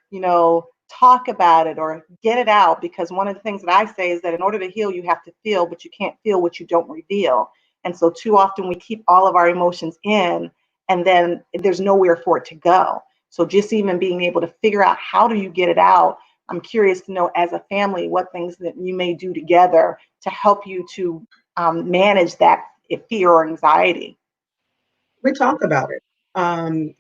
talk about it, or get it out? Because one of the things that I say is that in order to heal, you have to feel, but you can't feel what you don't reveal. And so too often we keep all of our emotions in, and then there's nowhere for it to go. So just even being able to figure out how do you get it out. I'm curious to know, as a family, what things that you may do together to help you to manage that fear or anxiety. We talk about it. And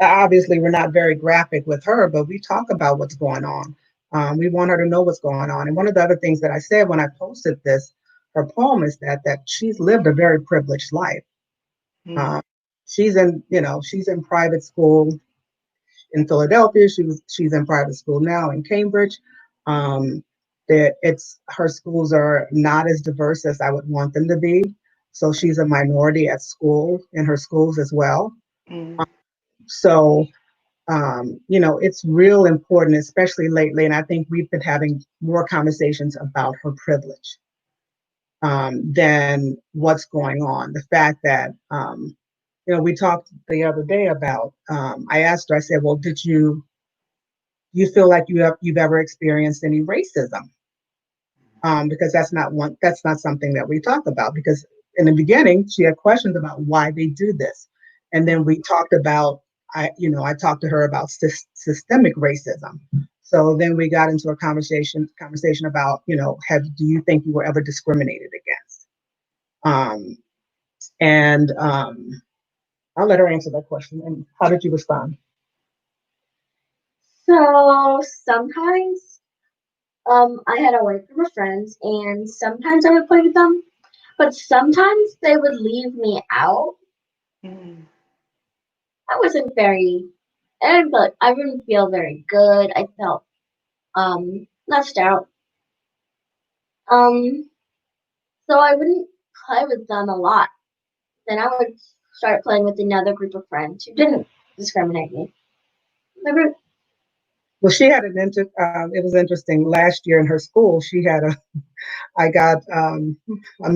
obviously we're not very graphic with her, but we talk about what's going on. We want her to know what's going on. And one of the other things that I said when I posted her poem, is that she's lived a very privileged life. She's in private school in Philadelphia. She's in private school now in Cambridge. Her schools are not as diverse as I would want them to be. So she's a minority at school, in her schools as well. So, it's real important, especially lately. And I think we've been having more conversations about her privilege than what's going on. The fact that, we talked the other day about, I asked her, I said, well, did you feel like you've ever experienced any racism? Because that's not something that we talk about, because in the beginning, she had questions about why they do this. And then we talked about, I talked to her about systemic racism. So then we got into a conversation about, do you think you were ever discriminated against? And I'll let her answer that question. And how did you respond? So sometimes I had away from my friends, and sometimes I would play with them, but sometimes they would leave me out. I wasn't I wouldn't feel very good. I felt left out. So I wouldn't play with them a lot. Then I would start playing with another group of friends who didn't discriminate me. Well, she had it was interesting. Last year in her school, she had I'm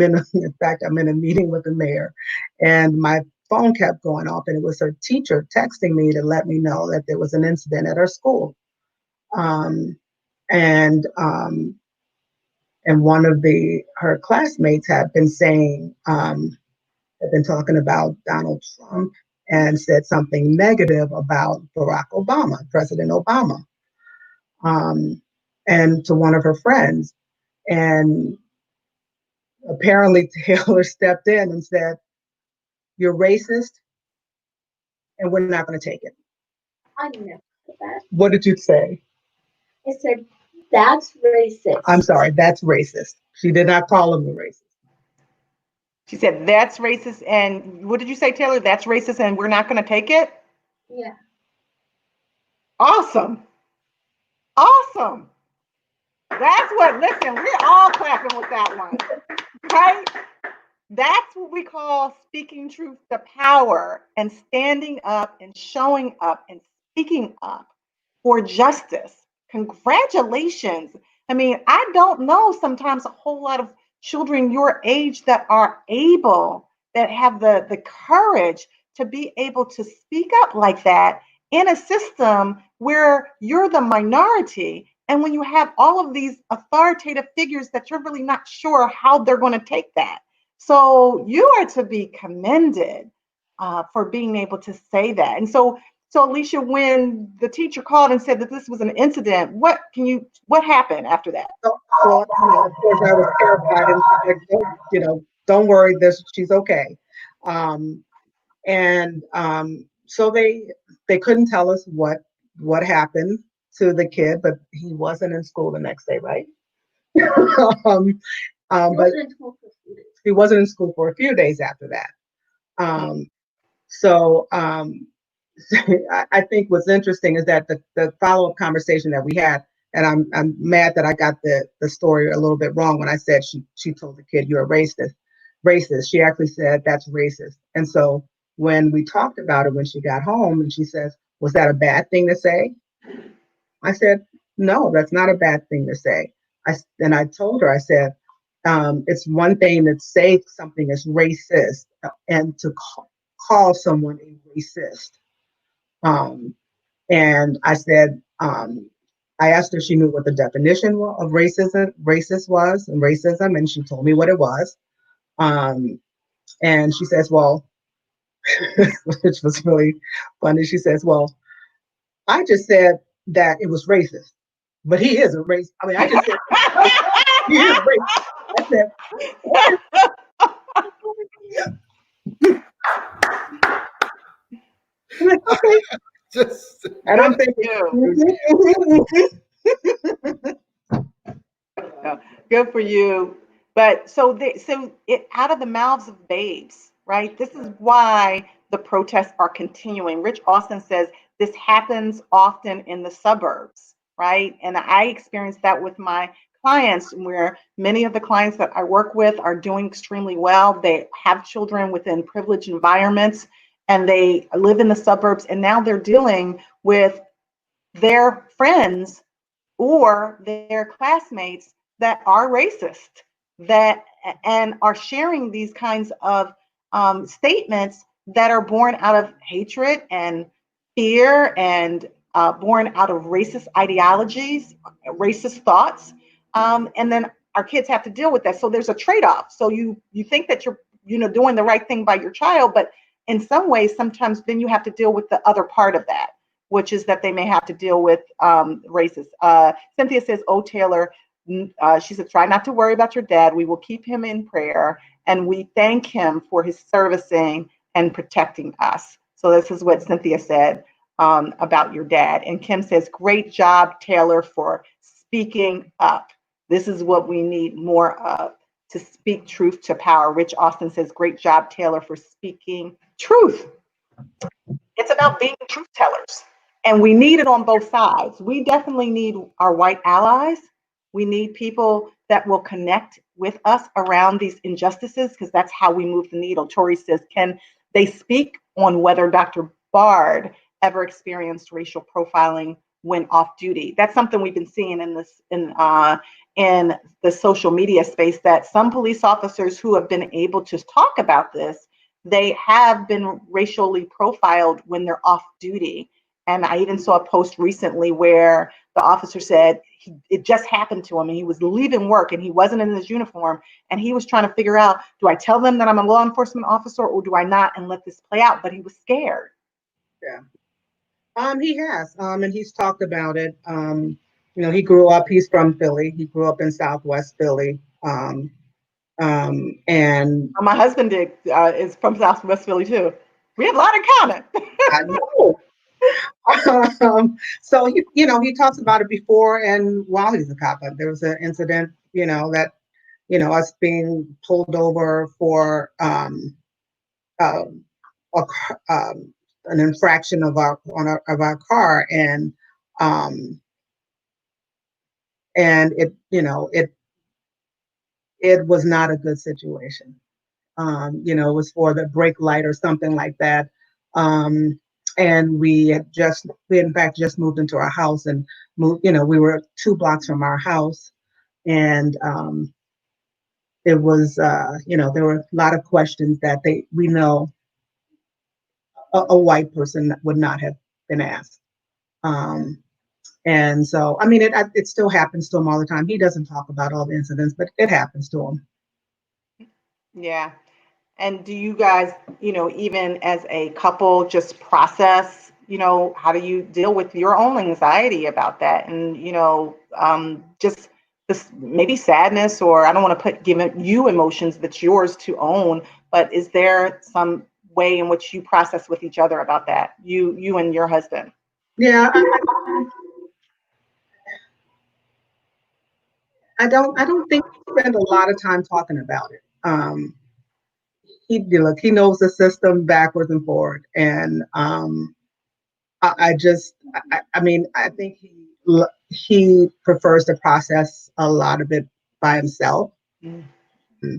in a meeting with the mayor, and my phone kept going off, and it was her teacher texting me to let me know that there was an incident at her school. And one of her classmates had been saying, had been talking about Donald Trump and said something negative about Barack Obama, President Obama, and to one of her friends. And apparently Taylor stepped in and said, "You're racist, and we're not going to take it." I never said that. What did you say? I said, "That's racist." I'm sorry, that's racist. She did not call him a racist. She said, "That's racist." And what did you say, Taylor? That's racist and we're not going to take it? Yeah. Awesome. Awesome. That's what, listen, we're all clapping with that one, right? That's what we call speaking truth to power and standing up and showing up and speaking up for justice. Congratulations. I mean, I don't know sometimes a whole lot of children your age that are able, that have the courage to be able to speak up like that in a system where you're the minority, and when you have all of these authoritative figures that you're really not sure how they're going to take that. So you are to be commended for being able to say that. And so Alicia, when the teacher called and said that this was an incident, what happened after that? So, of course, I was terrified, and said, don't worry, she's okay. So they couldn't tell us what happened to the kid, but he wasn't in school the next day, right? But he wasn't in school for a few days after that. I think what's interesting is that the follow-up conversation that we had, and I'm mad that I got the story a little bit wrong when I said she told the kid, "You're a racist." She actually said, "That's racist." And so when we talked about it when she got home, and she says, "Was that a bad thing to say?" I said, "No, that's not a bad thing to say." I told her, I said, it's one thing to say something is racist and to call someone a racist. And I said, I asked her if she knew what the definition of racist was, and racism, and she told me what it was. And she says, well, which was really funny. She says, "Well, I just said that it was racist, but he is a racist." I mean, I just said he is a racist. I said, okay. And I'm thinking, good for you. But so it out of the mouths of babes, right? This is why the protests are continuing. Rich Austin says this happens often in the suburbs, right? And I experienced that with my clients, where many of the clients that I work with are doing extremely well. They have children within privileged environments, and they live in the suburbs, and now they're dealing with their friends or their classmates that are racist, and are sharing these kinds of statements that are born out of hatred and fear, and born out of racist ideologies, racist thoughts, and then our kids have to deal with that. So there's a trade-off. So you think that you're doing the right thing by your child, but in some ways, sometimes then you have to deal with the other part of that, which is that they may have to deal with racist. Cynthia says, "Oh, Taylor," she said, "try not to worry about your dad. We will keep him in prayer, and we thank him for his servicing and protecting us." So this is what Cynthia said about your dad. And Kim says, "Great job, Taylor, for speaking up. This is what we need more of, to speak truth to power." Rich Austin says, "Great job, Taylor, for speaking truth." It's about being truth tellers, and we need it on both sides. We definitely need our white allies. We need people that will connect with us around these injustices, because that's how we move the needle. Tori says, "Can they speak on whether Dr. Bard ever experienced racial profiling when off duty?" That's something we've been seeing in the social media space, that some police officers who have been able to talk about this they have been racially profiled when they're off duty. And I even saw a post recently where the officer said it just happened to him and he was leaving work and he wasn't in his uniform and he was trying to figure out, do I tell them that I'm a law enforcement officer or do I not and let this play out? But he was scared. Yeah. He has, and he's talked about it. He grew up, he's from Philly. He grew up in Southwest Philly. And my husband is from Southwest Philly too. We have a lot in common. I know. So he talks about it before and while he's a cop. There was an incident, that us being pulled over for an infraction of our car, and it was not a good situation. It was for the brake light or something like that. And we in fact just moved into our house and moved, we were 2 blocks from our house. And it was, there were a lot of questions that we know a white person would not have been asked. And so, I mean, it still happens to him all the time. He doesn't talk about all the incidents, but it happens to him. Yeah. And do you guys, even as a couple, just process, how do you deal with your own anxiety about that? And, just this maybe sadness, or I don't want to give you emotions that's yours to own, but is there some way in which you process with each other about that, you and your husband? Yeah. I don't think we spend a lot of time talking about it. He knows the system backwards and forward, and I think he prefers to process a lot of it by himself. Mm-hmm.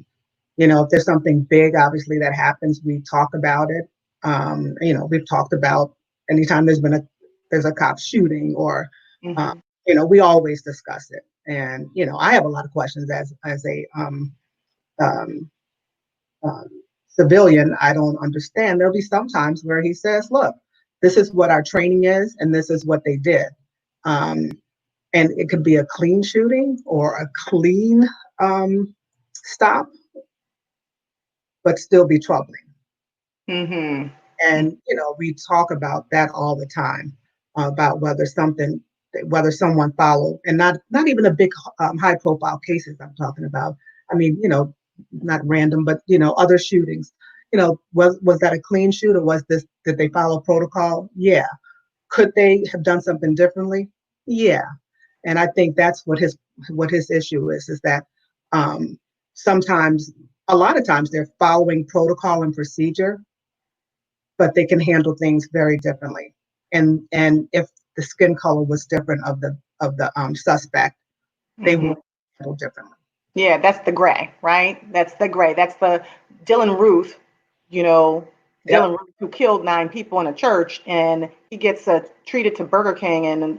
If there's something big, obviously that happens, we talk about it. We've talked about anytime there's a cop shooting, or we always discuss it. And I have a lot of questions as a civilian. I don't understand. There'll be some times where he says, look, this is what our training is, and this is what they did. And it could be a clean shooting or a clean stop, but still be troubling. Mm-hmm. And, we talk about that all the time, about whether someone followed, and not even a big high profile cases I'm talking about. I mean, not random, but, other shootings, was that a clean shoot, or did they follow protocol? Yeah. Could they have done something differently? Yeah. And I think that's what his issue is that a lot of times they're following protocol and procedure, but they can handle things very differently. And if the skin color was different of the suspect, they will handle differently. Yeah, that's the gray, right? That's the gray. That's the Dylan Ruth, Dylan Ruth, who killed 9 people in a church, and he gets treated to Burger King, and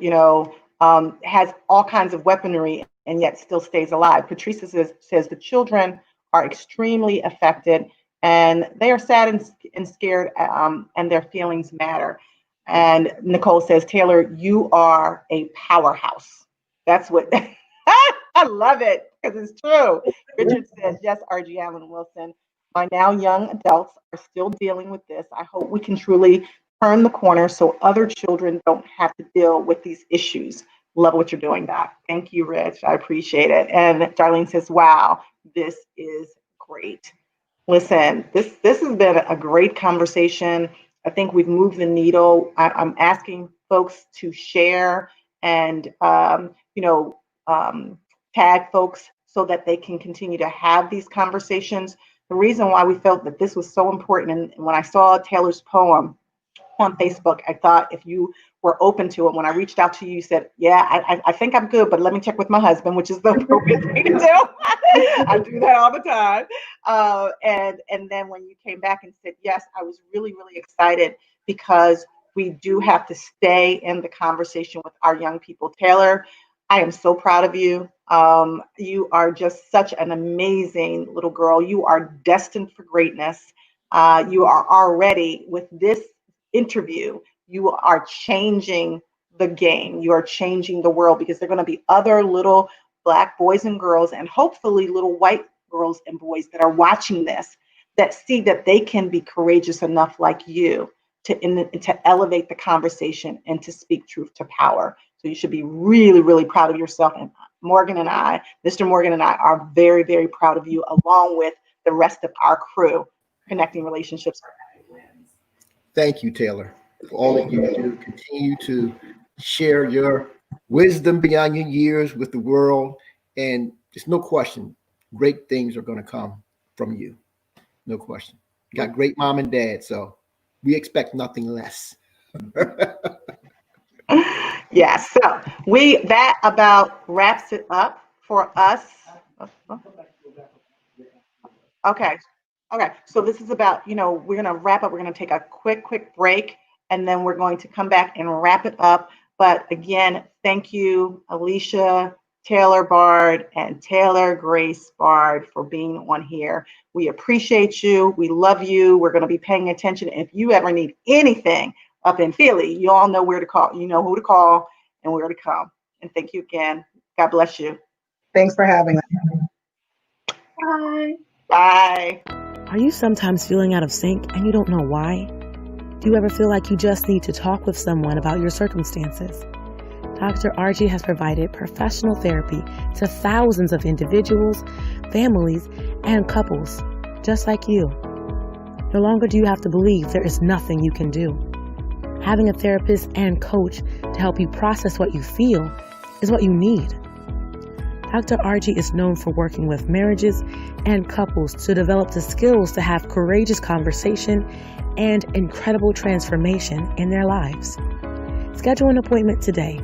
has all kinds of weaponry, and yet still stays alive. Patricia says the children are extremely affected, and they are sad and scared, and their feelings matter. And Nicole says, Taylor, you are a powerhouse. That's what. I love it, because it's true. Richard says, yes, R.G. Allen Wilson. My now young adults are still dealing with this. I hope we can truly turn the corner so other children don't have to deal with these issues. Love what you're doing, Doc. Thank you, Rich. I appreciate it. And Darlene says, wow, this is great. Listen, this has been a great conversation. I think we've moved the needle. I'm asking folks to share and, tag folks so that they can continue to have these conversations. The reason why we felt that this was so important, and when I saw Taylor's poem on Facebook, I thought if you were open to it, when I reached out to you, you said, yeah, I think I'm good, but let me check with my husband, which is the appropriate thing to do. I do that all the time. And then when you came back and said, yes, I was really, really excited, because we do have to stay in the conversation with our young people. Taylor, I am so proud of you. You are just such an amazing little girl. You are destined for greatness. You are already, with this interview, you are changing the game. You are changing the world, because there are going to be other little Black boys and girls, and hopefully little white girls and boys that are watching this, that see that they can be courageous enough like you to elevate the conversation and to speak truth to power. So you should be really, really proud of yourself. And Mr. Morgan and I are very, very proud of you, along with the rest of our crew, Connecting Relationships. Thank you, Taylor, for all that you do. Continue to share your wisdom beyond your years with the world. And there's no question, great things are going to come from you. No question. You got great mom and dad, so we expect nothing less. Yes. So that about wraps it up for us. Okay. So this is about, we're going to wrap up. We're going to take a quick break, and then we're going to come back and wrap it up. But again, thank you, Alicia Taylor Bard and Taylor Grace Bard, for being on here. We appreciate you. We love you. We're going to be paying attention. If you ever need anything up in Philly, you all know where to call. You know who to call and where to come. And thank you again. God bless you. Thanks for having us. Bye. Bye. Are you sometimes feeling out of sync and you don't know why? Do you ever feel like you just need to talk with someone about your circumstances? Dr. RG has provided professional therapy to thousands of individuals, families, and couples just like you. No longer do you have to believe there is nothing you can do. Having a therapist and coach to help you process what you feel is what you need. Dr. RG is known for working with marriages and couples to develop the skills to have courageous conversation and incredible transformation in their lives. Schedule an appointment today.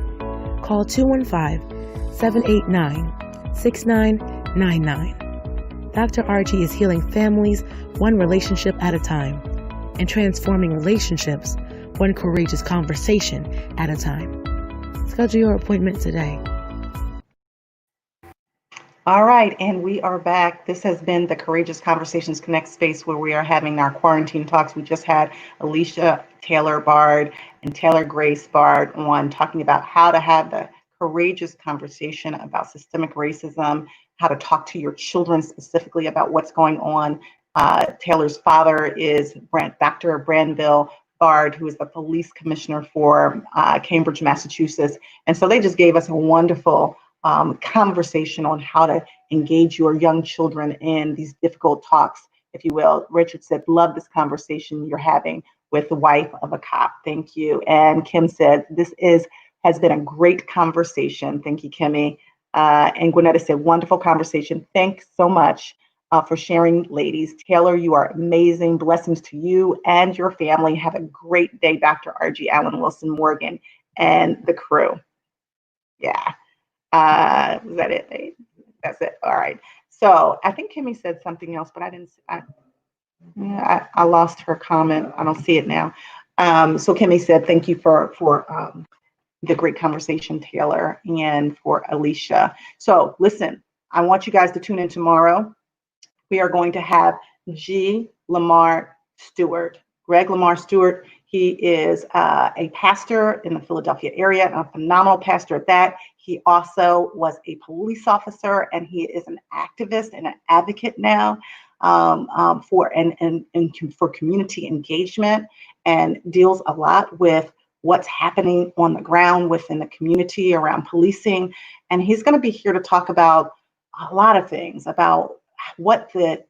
Call 215-789-6999. Dr. RG is healing families one relationship at a time and transforming relationships one courageous conversation at a time. Schedule your appointment today. All right, and we are back. This has been the Courageous Conversations Connect space, where we are having our quarantine talks. We just had Alicia Taylor Bard and Taylor Grace Bard on, talking about how to have the courageous conversation about systemic racism, how to talk to your children specifically about what's going on. Taylor's father is Dr. Branville Bard, who is the police commissioner for Cambridge, Massachusetts. And so they just gave us a wonderful conversation on how to engage your young children in these difficult talks, if you will. Richard said, love this conversation you're having with the wife of a cop. Thank you. And Kim said, this has been a great conversation. Thank you, Kimmy. And Gwinnetta said, wonderful conversation. Thanks so much for sharing, ladies. Taylor, you are amazing. Blessings to you and your family. Have a great day, Dr. RG Allen Wilson Morgan and the crew. Yeah. Was that it? That's it. All right. So I think Kimmy said something else, but I didn't. I lost her comment. I don't see it now. So Kimmy said, thank you for the great conversation, Taylor, and for Alicia. So listen, I want you guys to tune in tomorrow. We are going to have G. Lamar Stewart. Greg Lamar Stewart. He is a pastor in the Philadelphia area, and a phenomenal pastor at that. He also was a police officer, and he is an activist and an advocate now for community engagement, and deals a lot with what's happening on the ground within the community around policing. And he's going to be here to talk about a lot of things, about what it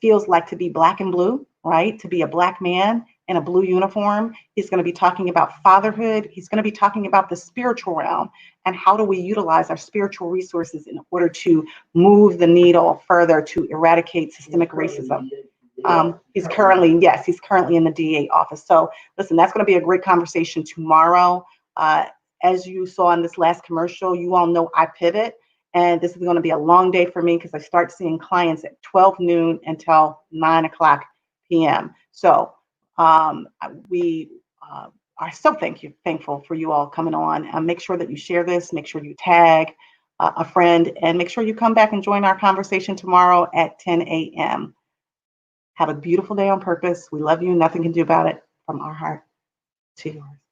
feels like to be Black and blue, right? To be a Black man in a blue uniform. He's going to be talking about fatherhood. He's going to be talking about the spiritual realm and how do we utilize our spiritual resources in order to move the needle further to eradicate systemic racism. He's currently in the DA office. So listen, that's going to be a great conversation tomorrow. As you saw in this last commercial, you all know I pivot. And this is going to be a long day for me because I start seeing clients at 12 noon until 9 o'clock p.m. So we are so thankful for you all coming on. Make sure that you share this, make sure you tag a friend, and make sure you come back and join our conversation tomorrow at 10 a.m. Have a beautiful day on purpose. We love you. Nothing can do about it. From our heart to yours.